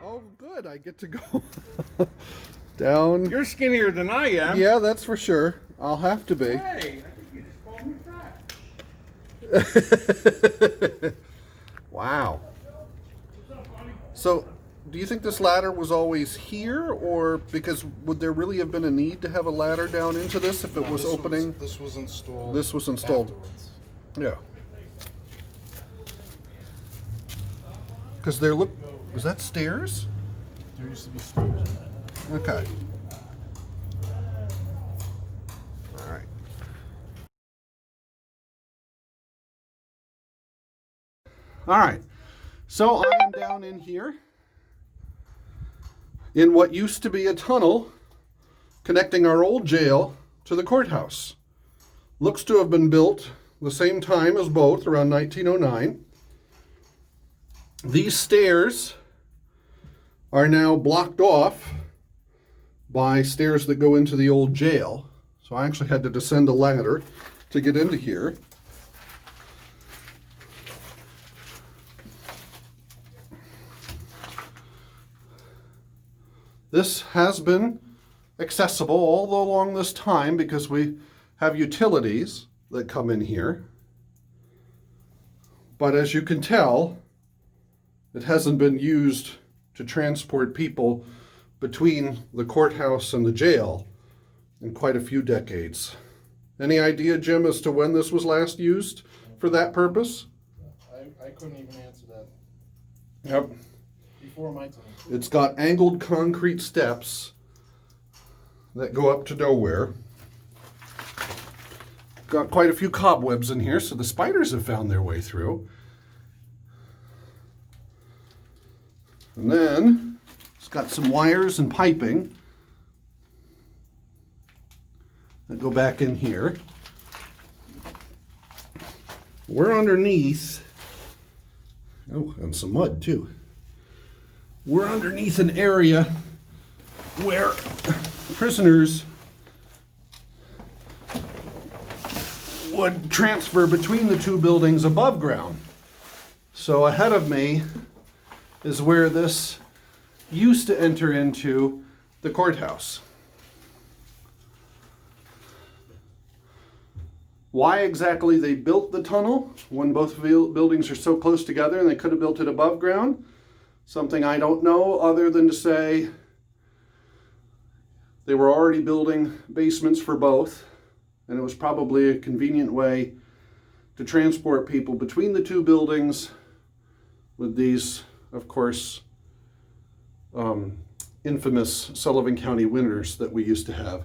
Oh, good. I get to go down. You're skinnier than I am. Yeah, that's for sure. I'll have to be. Hey, I think you just called me fat. Wow. So, do you think this ladder was always here, or because would there really have been a need to have a ladder down into this if it was opening? This was installed. This was installed. Afterwards. Yeah. Because there look, was that stairs? There used to be stairs. Okay. All right. All right. So I am down in here in what used to be a tunnel connecting our old jail to the courthouse. Looks to have been built the same time as both, around 1909. These stairs are now blocked off by stairs that go into the old jail. So I actually had to descend a ladder to get into here. This has been accessible all along this time because we have utilities that come in here. But as you can tell, it hasn't been used to transport people between the courthouse and the jail in quite a few decades. Any idea, Jim, as to when this was last used for that purpose? I couldn't even answer that. Yep. Before my time. It's got angled concrete steps that go up to nowhere. Got quite a few cobwebs in here, so the spiders have found their way through. And then it's got some wires and piping that go back in here. We're underneath, oh, and some mud too. We're underneath an area where prisoners would transfer between the two buildings above ground. So ahead of me is where this used to enter into the courthouse. Why exactly they built the tunnel when both buildings are so close together and they could have built it above ground? Something I don't know, other than to say they were already building basements for both, and it was probably a convenient way to transport people between the two buildings with these, of course, infamous Sullivan County winters that we used to have,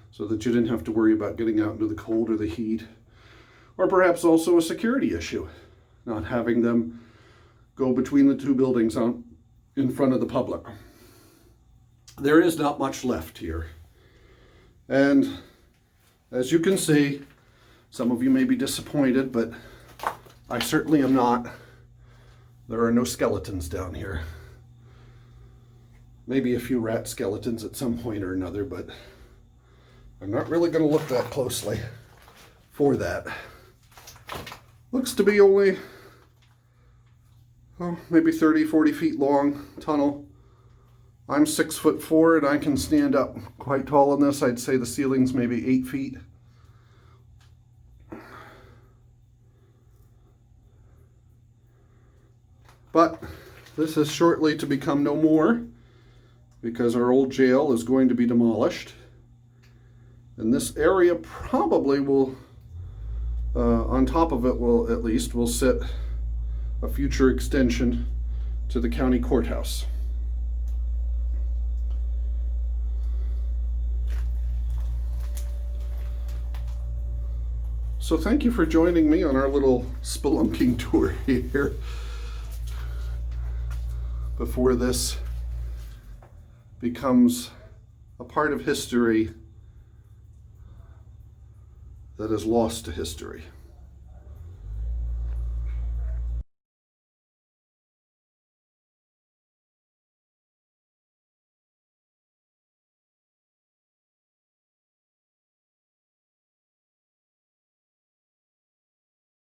so that you didn't have to worry about getting out into the cold or the heat, or perhaps also a security issue, not having them go between the two buildings in front of the public. There is not much left here. And as you can see, some of you may be disappointed, but I certainly am not. There are no skeletons down here. Maybe a few rat skeletons at some point or another, but I'm not really going to look that closely for that. Looks to be only maybe 30, 40 feet long tunnel. I'm 6'4" and I can stand up quite tall in this. I'd say the ceiling's maybe 8 feet. But this is shortly to become no more because our old jail is going to be demolished. And this area probably will, on top of it will at least, will sit a future extension to the county courthouse. So thank you for joining me on our little spelunking tour here before this becomes a part of history that is lost to history.